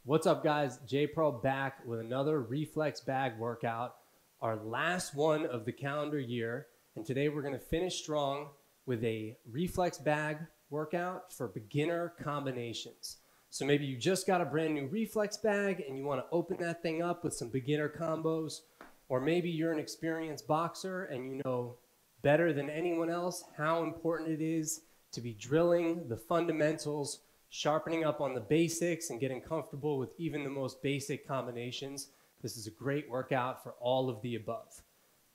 What's up, guys? J Pro back with another Reflex bag workout, our last one of the calendar year. And today we're going to finish strong with a Reflex bag workout for beginner combinations. So maybe you just got a brand new Reflex bag and you want to open that thing up with some beginner combos, or maybe you're an experienced boxer and you know better than anyone else how important it is to be drilling the fundamentals, sharpening up on the basics, and getting comfortable with even the most basic combinations. This is a great workout for all of the above.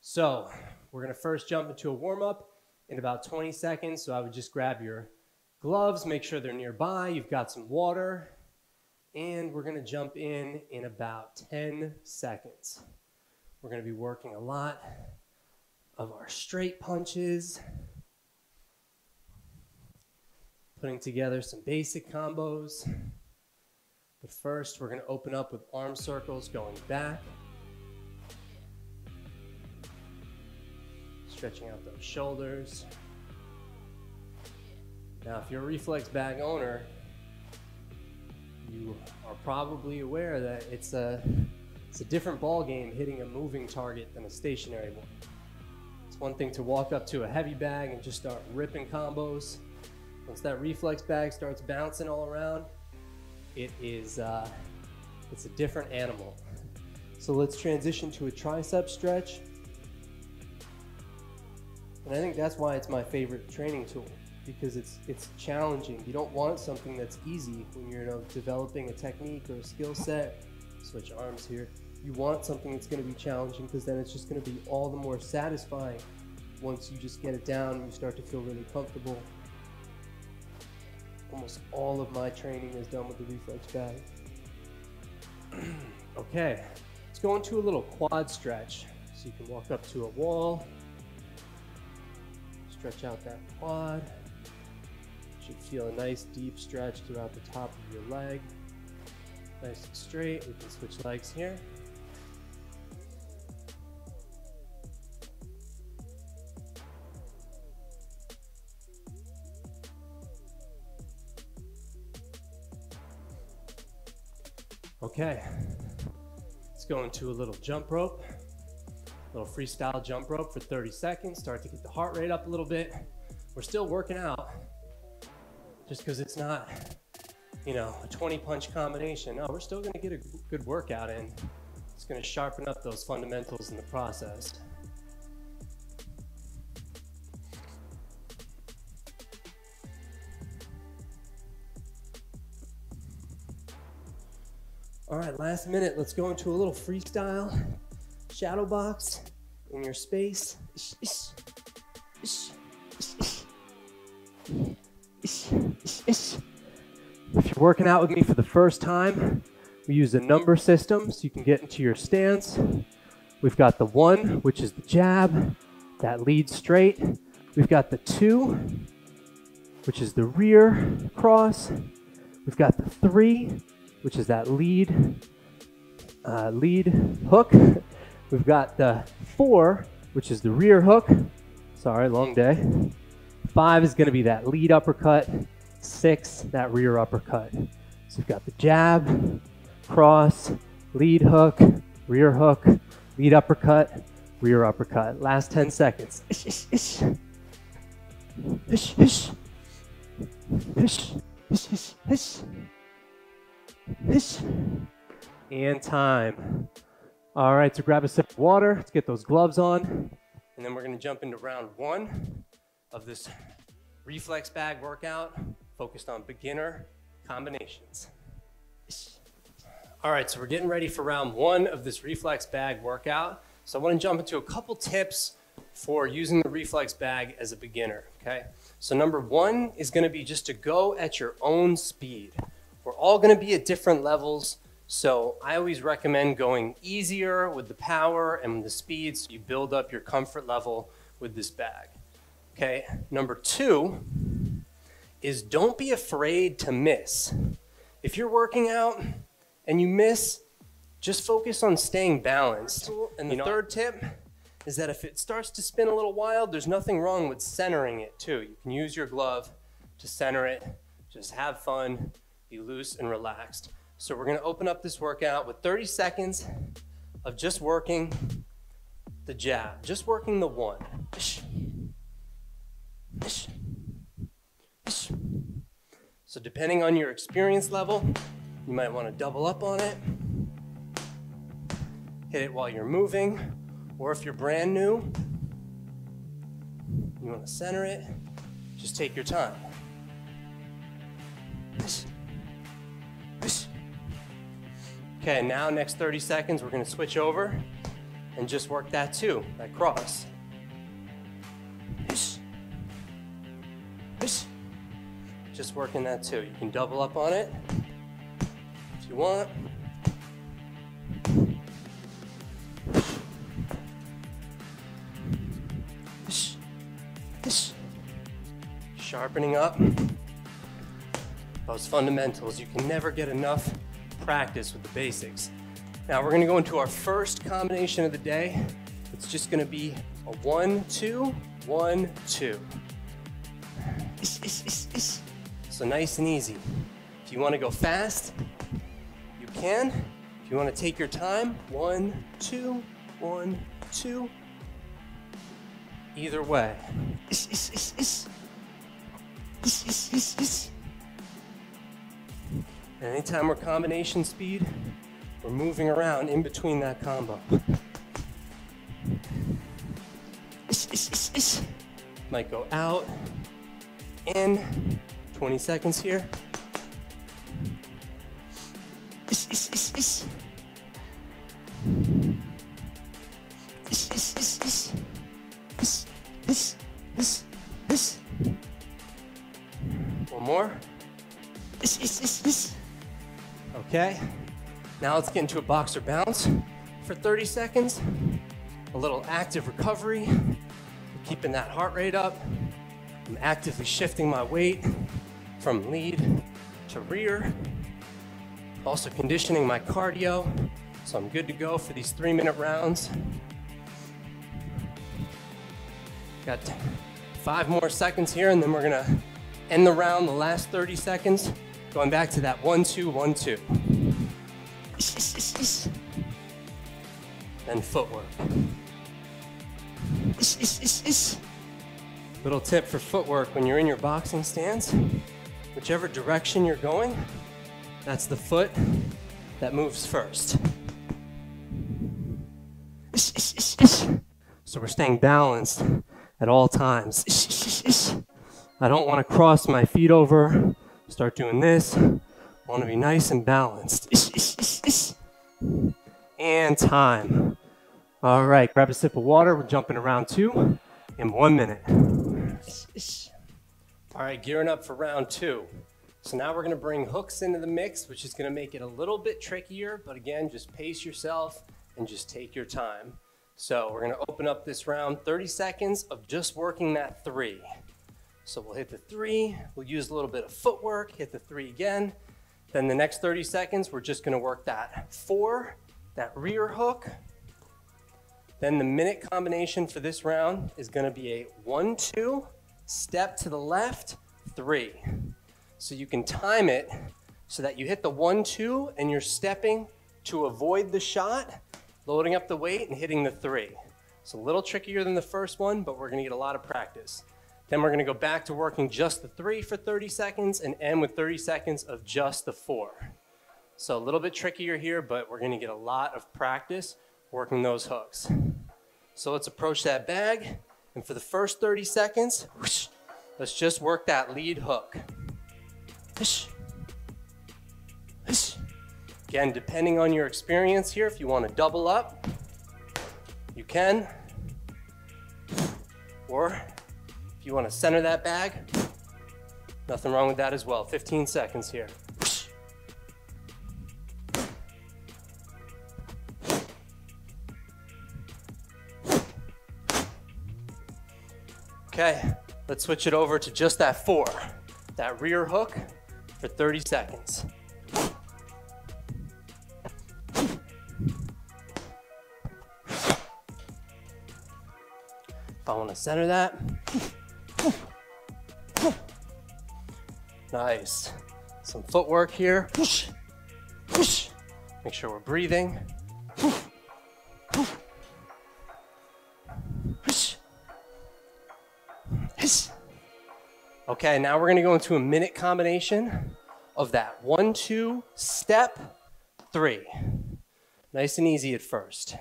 So we're going to first jump into a warm-up in about 20 seconds. So I would just grab your gloves, make sure they're nearby, you've got some water, and we're going to jump in about 10 seconds. We're going to be working a lot of our straight punches, putting together some basic combos. But first, we're going to open up with arm circles going back, stretching out those shoulders. Now, if you're a Reflex bag owner, you are probably aware that it's a different ball game hitting a moving target than a stationary one. It's one thing to walk up to a heavy bag and just start ripping combos. Once that Reflex bag starts bouncing all around, it's a different animal. So let's transition to a tricep stretch. And I think that's why it's my favorite training tool, because it's challenging. You don't want something that's easy when you're developing a technique or a skill set. Switch arms here. You want something that's going to be challenging, because then it's just going to be all the more satisfying once you just get it down and you start to feel really comfortable. Almost all of my training is done with the Reflex bag. Okay, let's go into a little quad stretch. So you can walk up to a wall, stretch out that quad. You should feel a nice deep stretch throughout the top of your leg. Nice and straight. We can switch legs here. Okay, let's go into a little jump rope, a little freestyle jump rope for 30 seconds. Start to get the heart rate up a little bit. We're still working out, just because it's not, a 20 punch combination. No, we're still gonna get a good workout in. It's gonna sharpen up those fundamentals in the process. All right, last minute, let's go into a little freestyle shadow box in your space. If you're working out with me for the first time, we use a number system so you can get into your stance. We've got the 1, which is the jab, that lead straight. We've got the 2, which is the rear cross. We've got the 3, which is that lead hook. We've got the 4, which is the rear hook. Sorry, long day. 5 is going to be that lead uppercut. 6, that rear uppercut. So we've got the jab, cross, lead hook, rear hook, lead uppercut, rear uppercut. Last 10 seconds. And time. All right, so grab a sip of water. Let's get those gloves on. And then we're going to jump into round 1 of this Reflex bag workout focused on beginner combinations. All right, so we're getting ready for round 1 of this Reflex bag workout. So I want to jump into a couple tips for using the Reflex bag as a beginner, okay? So number 1 is going to be just to go at your own speed. We're all going to be at different levels, so I always recommend going easier with the power and the speed so you build up your comfort level with this bag. Okay, number 2 is don't be afraid to miss. If you're working out and you miss, just focus on staying balanced. And the third tip is that if it starts to spin a little wild, there's nothing wrong with centering it too. You can use your glove to center it. Just have fun, be loose and relaxed. So we're gonna open up this workout with 30 seconds of just working the jab, just working the one. So depending on your experience level, you might want to double up on it, hit it while you're moving, or if you're brand new, you want to center it, just take your time. Okay, now next 30 seconds, we're going to switch over and just work that too, that cross. Just working that too. You can double up on it if you want. Sharpening up those fundamentals. You can never get enough practice with the basics. Now we're going to go into our first combination of the day. It's just going to be a 1-2, 1-2. So nice and easy. If you want to go fast, you can. If you want to take your time, 1, 2, 1, 2. Either way. And anytime we're combination speed, we're moving around in between that combo. Might go out, in, 20 seconds here. One more. Okay, now let's get into a boxer bounce for 30 seconds. A little active recovery, keeping that heart rate up. I'm actively shifting my weight from lead to rear. Also conditioning my cardio, so I'm good to go for these 3-minute rounds. Got 5 more seconds here, and then we're gonna end the round, the last 30 seconds, going back to that 1-2, 1-2. Then footwork. Little tip for footwork: when you're in your boxing stance, whichever direction you're going, that's the foot that moves first. So we're staying balanced at all times. I don't want to cross my feet over, start doing this. I want to be nice and balanced. And time. All right, grab a sip of water. We're jumping to round 2 in 1 minute. All right, gearing up for round 2. So now we're gonna bring hooks into the mix, which is gonna make it a little bit trickier, but again, just pace yourself and just take your time. So we're gonna open up this round, 30 seconds of just working that 3. So we'll hit the 3, we'll use a little bit of footwork, hit the 3 again. Then the next 30 seconds, we're just gonna work that 4, that rear hook. Then the minute combination for this round is gonna be a 1-2, step to the left, 3. So you can time it so that you hit the 1-2 and you're stepping to avoid the shot, loading up the weight and hitting the 3. It's a little trickier than the first one, but we're gonna get a lot of practice. Then we're gonna go back to working just the 3 for 30 seconds and end with 30 seconds of just the 4. So a little bit trickier here, but we're gonna get a lot of practice working those hooks. So let's approach that bag, and for the first 30 seconds, let's just work that lead hook. Again, depending on your experience here, if you want to double up, you can. Or if you want to center that bag, nothing wrong with that as well. 15 seconds here. Okay, let's switch it over to just that 4, that rear hook for 30 seconds. If I want to center that, Nice. Some footwork here. Whoosh, whoosh. Make sure we're breathing. Okay, now we're gonna go into a minute combination of that 1-2 step 3. Nice and easy at first.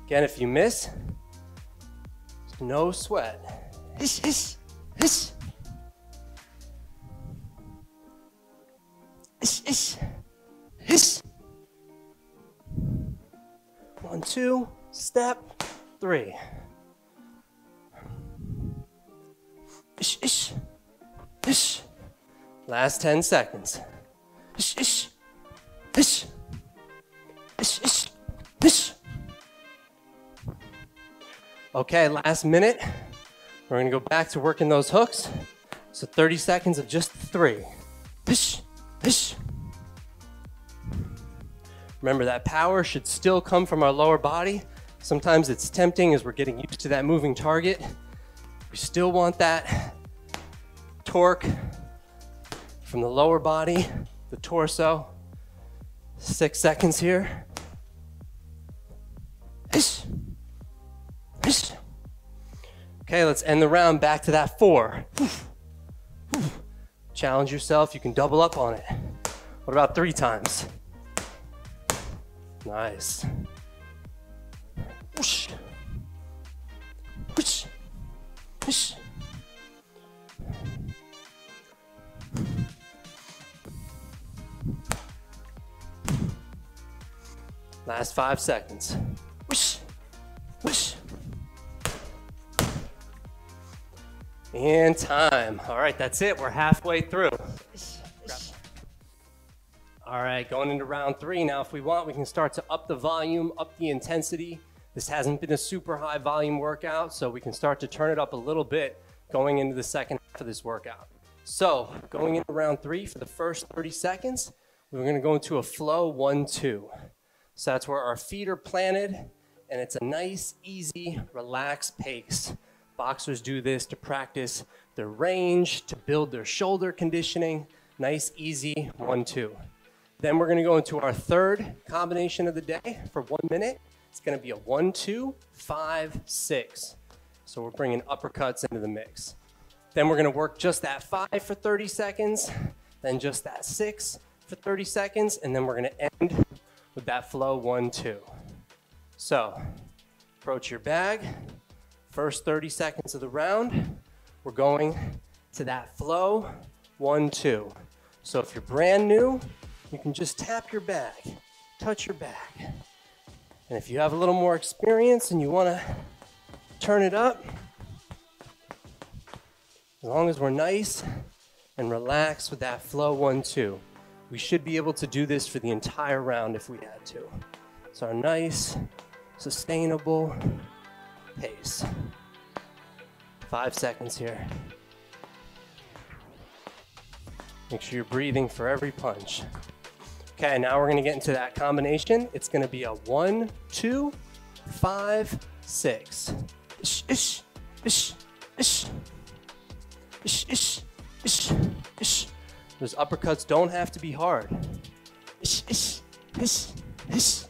Again, if you miss, no sweat. 1-2 step 3. Last 10 seconds. Okay, last minute. We're gonna go back to working those hooks. So 30 seconds of just 3. Remember, that power should still come from our lower body. Sometimes it's tempting as we're getting used to that moving target. We still want that torque from the lower body, the torso. 6 seconds here. Okay, let's end the round back to that 4. Challenge yourself, you can double up on it. What about 3 times? Nice. Whoosh. Whoosh. Whoosh. Last 5 seconds. Whoosh. Whoosh. And time. All right, that's it. We're halfway through. All right, going into round 3 now. If we want, we can start to up the volume, up the intensity. This hasn't been a super high volume workout, so we can start to turn it up a little bit going into the second half of this workout. So going into round 3 for the first 30 seconds, we're gonna go into a flow 1-2. So that's where our feet are planted, and it's a nice, easy, relaxed pace. Boxers do this to practice their range, to build their shoulder conditioning. Nice, easy 1-2. Then we're gonna go into our third combination of the day for 1 minute. It's gonna be a 1-2, 5-6. So we're bringing uppercuts into the mix. Then we're gonna work just that 5 for 30 seconds, then just that 6 for 30 seconds, and then we're gonna end with that flow 1-2. So approach your bag. First 30 seconds of the round, we're going to that flow 1-2. So if you're brand new, you can just tap your bag, touch your bag. And if you have a little more experience and you wanna turn it up, as long as we're nice and relaxed with that flow 1-2, we should be able to do this for the entire round if we had to. It's our nice, sustainable pace. 5 seconds here. Make sure you're breathing for every punch. Okay, now we're gonna get into that combination. It's gonna be a 1-2, 5-6. Ish, ish, ish, ish. Ish, ish, ish, ish. Those uppercuts don't have to be hard. Ish, ish, ish, ish.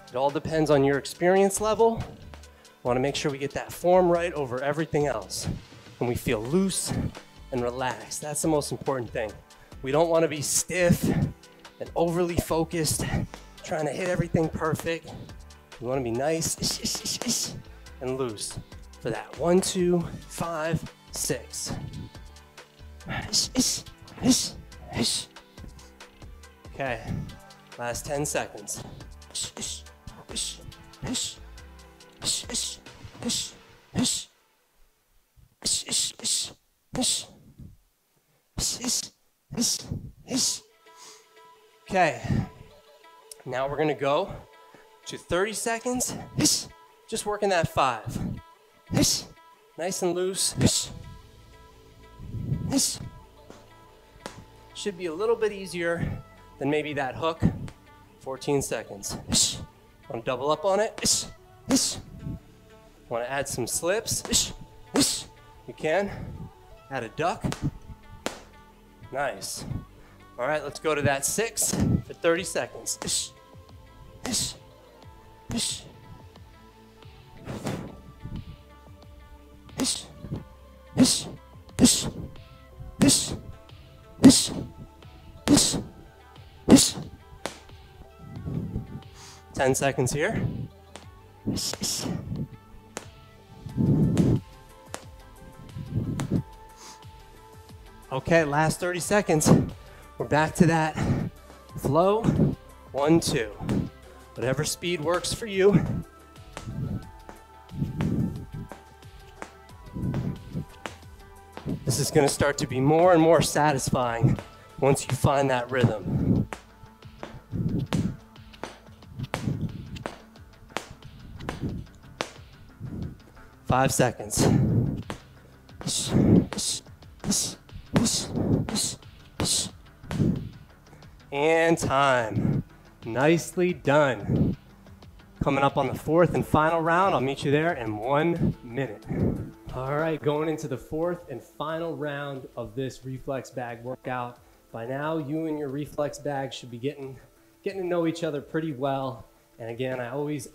It all depends on your experience level. We want to make sure we get that form right over everything else. And we feel loose and relaxed. That's the most important thing. We don't want to be stiff and overly focused, trying to hit everything perfect. We want to be nice and loose for that 1-2, 5, 6. Okay, last 10 seconds. Okay, now we're gonna go to 30 seconds, just working that 5. Nice and loose. Should be a little bit easier than maybe that hook. 14 seconds. Want to double up on it? Want to add some slips? You can. Add a duck. Nice. All right, let's go to that 6 for 30 seconds. Ten seconds here. Okay, last 30 seconds. We're back to that flow. 1, 2. Whatever speed works for you. This is going to start to be more and more satisfying once you find that rhythm. Five seconds. And time. Nicely done. Coming up on the 4th and final round. I'll meet you there in 1 minute. All right, going into the 4th and final round of this reflex bag workout. By now, you and your reflex bag should be getting to know each other pretty well. And again, I always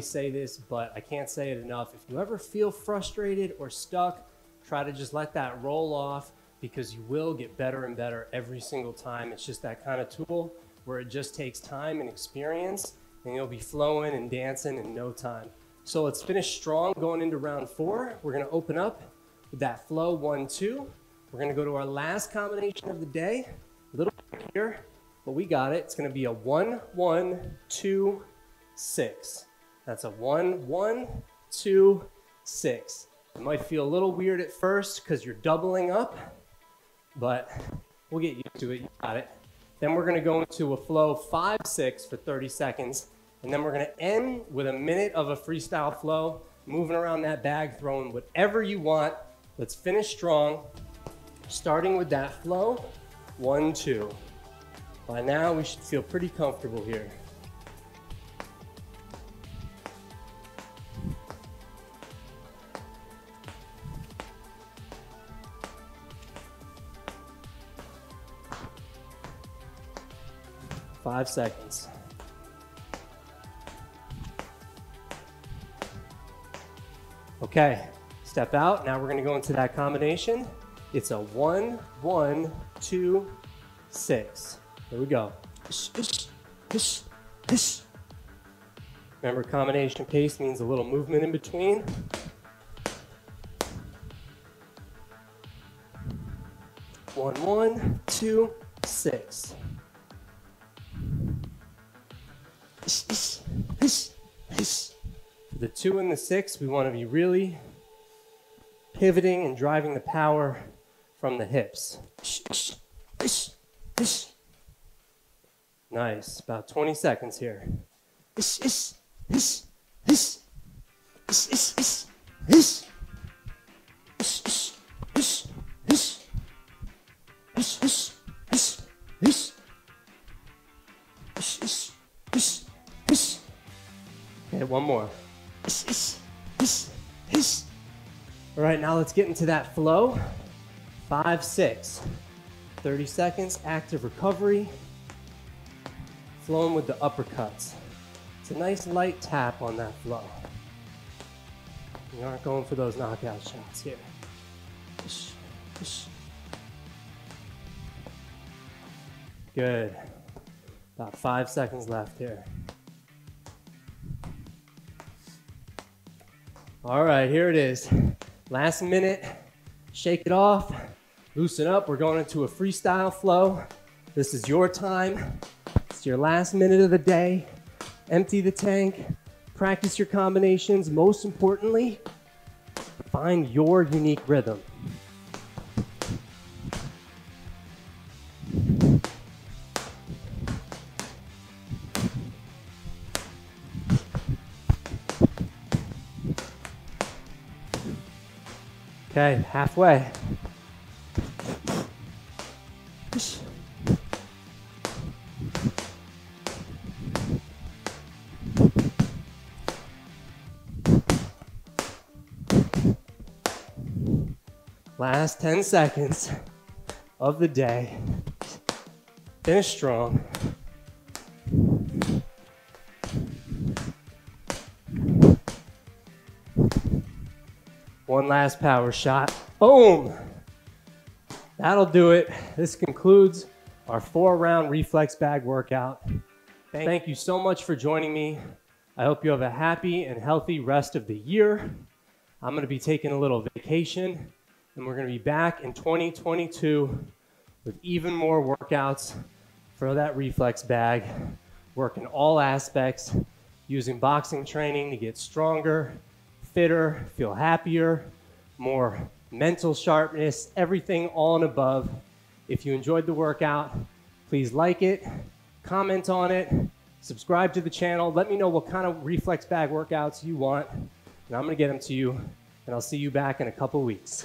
say this, but I can't say it enough. If you ever feel frustrated or stuck, try to just let that roll off, because you will get better and better every single time. It's just that kind of tool where it just takes time and experience, and you'll be flowing and dancing in no time. So let's finish strong going into round 4. We're gonna open up with that flow 1, 2. We're gonna go to our last combination of the day. A little bit here, but we got it. It's gonna be a 1, 1, 2, 6. That's a 1, 1, 2, 6. It might feel a little weird at first because you're doubling up, but we'll get used to it. You got it. Then we're going to go into a flow 5, 6 for 30 seconds, and then we're going to end with a minute of a freestyle flow, moving around that bag, throwing whatever you want. Let's finish strong, starting with that flow 1, 2. By now, we should feel pretty comfortable here. Five seconds. Okay, step out. Now we're going to go into that combination. It's a 1, 1, 2, 6. Here we go. Remember, combination pace means a little movement in between. One, 1, 2, 6. For the 2 and the 6, we want to be really pivoting and driving the power from the hips. Nice. About 20 seconds here. Okay, one more. All right, now let's get into that flow. 5, 6. 30 seconds, active recovery. Flowing with the uppercuts. It's a nice light tap on that flow. You aren't going for those knockout shots here. Good. About 5 seconds left here. All right, here it is. Last minute, shake it off, loosen up. We're going into a freestyle flow. This is your time. It's your last minute of the day. Empty the tank, practice your combinations. Most importantly, find your unique rhythm. Okay, halfway. Last 10 seconds of the day. Finish strong. One last power shot. Boom! That'll do it. This concludes our 4-round reflex bag workout. Thank you so much for joining me. I hope you have a happy and healthy rest of the year. I'm going to be taking a little vacation, and we're going to be back in 2022 with even more workouts for that reflex bag, working all aspects, using boxing training to get stronger, fitter, feel happier, more mental sharpness, everything all and above. If you enjoyed the workout, please like it, comment on it, subscribe to the channel. Let me know what kind of reflex bag workouts you want, and I'm going to get them to you, and I'll see you back in a couple weeks.